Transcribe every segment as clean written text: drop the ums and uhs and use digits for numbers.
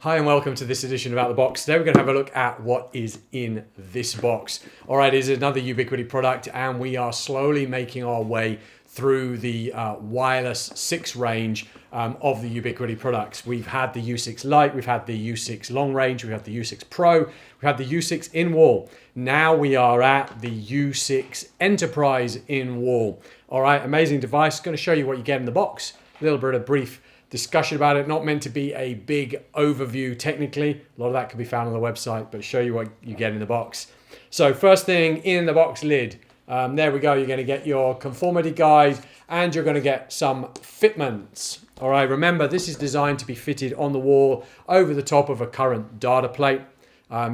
Hi and welcome to this edition of Out the Box. Today we're going to have a look at what is in this box. All right, it is another Ubiquiti product and we are slowly making our way through the wireless 6 range of the Ubiquiti products. We've had the U6 Lite, we've had the U6 Long Range, we've had the U6 Pro, we've had the U6 In-Wall. Now we are at the U6 Enterprise In-Wall. All right, amazing device. Going to show you what you get in the box. A little bit of brief discussion about it, not meant to be a big overview technically. A lot of that can be found on the website, but show you what you get in the box. So first thing in the box lid, there we go. You're going to get your conformity guide and you're going to get some fitments. All right, remember this is designed to be fitted on the wall over the top of a current data plate.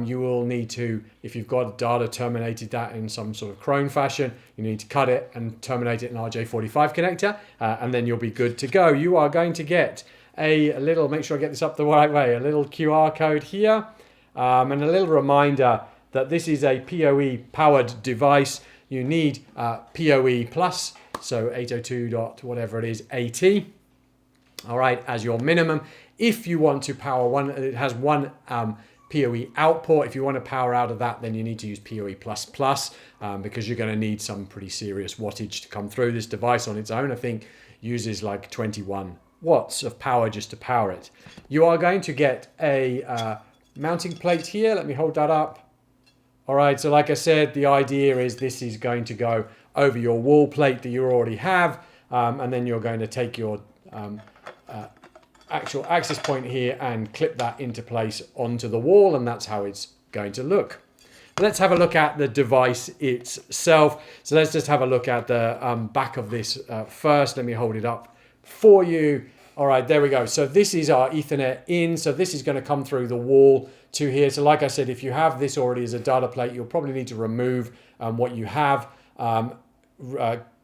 You will need to, if you've got data terminated that in some sort of crone fashion, you need to cut it and terminate it in RJ45 connector, and then you'll be good to go. You are going to get a little, make sure I get this up the right way, a little QR code here, and a little reminder that this is a PoE powered device. You need PoE plus, so 802 dot whatever it is, AT, all right, as your minimum. If you want to power one, it has one PoE out port. If you want to power out of that, then you need to use PoE++, because you're going to need some pretty serious wattage to come through. This device on its own, I think, uses like 21 watts of power just to power it. You are going to get a mounting plate here. Let me hold that up. All right, so like I said, the idea is this is going to go over your wall plate that you already have, and then you're going to take your actual access point here and clip that into place onto the wall, and that's how it's going to look. Let's have a look at the device itself. So let's just have a look at the back of this first. Let me hold it up for you. All right, there we go. So this is our Ethernet in. So this is going to come through the wall to here. So like I said, if you have this already as a data plate, you'll probably need to remove what you have,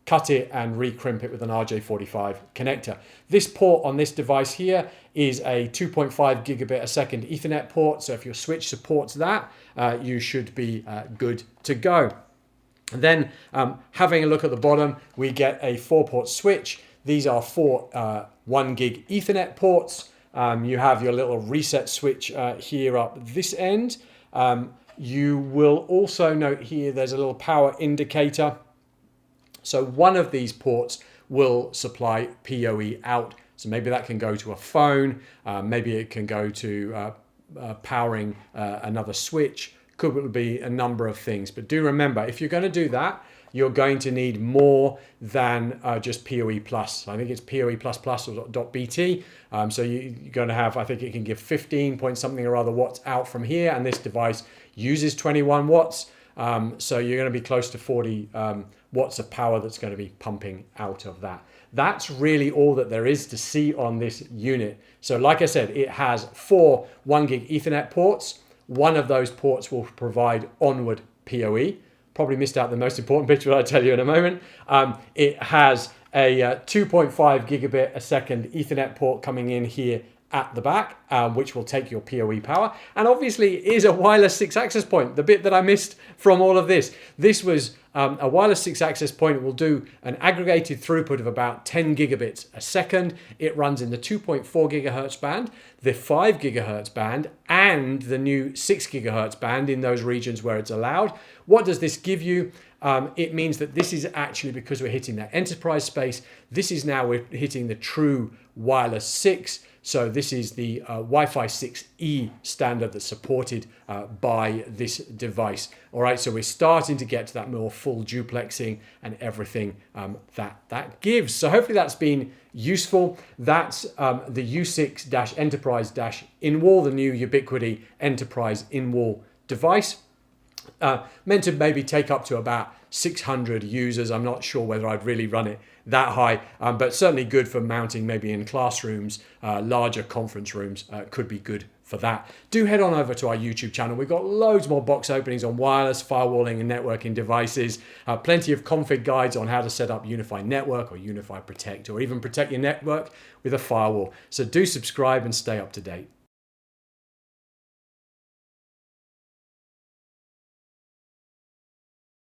cut it and recrimp it with an RJ45 connector. This port on this device here is a 2.5 gigabit a second Ethernet port. So if your switch supports that, you should be good to go. And then having a look at the bottom, we get a 4-port switch. These are 4 1 gig Ethernet ports. You have your little reset switch here up this end. You will also note here there's a little power indicator. So one of these ports will supply PoE out. So maybe that can go to a phone. Maybe it can go to powering another switch. Could be a number of things. But do remember, if you're going to do that, you're going to need more than just PoE+. I think it's PoE++ or .bt. So you're going to have, I think it can give 15 point something or other watts out from here. And this device uses 21 watts. So you're going to be close to 40 watts of power that's going to be pumping out of that. That's really all that there is to see on this unit. So like I said, it has 4 1 gig Ethernet ports. One of those ports will provide onward PoE. Probably missed out the most important bit, which I'll tell you in a moment. It has a 2.5 gigabit a second Ethernet port coming in here at the back, which will take your PoE power. And obviously it is a wireless 6 access point, the bit that I missed from all of this. This was a wireless 6 access point. It will do an aggregated throughput of about 10 gigabits a second. It runs in the 2.4 gigahertz band, the 5 gigahertz band, and the new 6 gigahertz band in those regions where it's allowed. What does this give you? It means that this is actually, because we're hitting that enterprise space, this is now we're hitting the true wireless 6. So this is the Wi-Fi 6E standard that's supported by this device. All right, so we're starting to get to that more full duplexing and everything that gives. So hopefully that's been useful. That's the U6-Enterprise-In-Wall, the new Ubiquiti Enterprise In-Wall device. Meant to maybe take up to about 600 users. I'm not sure whether I'd really run it that high, but certainly good for mounting maybe in classrooms, larger conference rooms, could be good for that. Do head on over to our YouTube channel. We've got loads more box openings on wireless, firewalling and networking devices, plenty of config guides on how to set up Unify Network or Unify Protect, or even protect your network with a firewall. So do subscribe and stay up to date.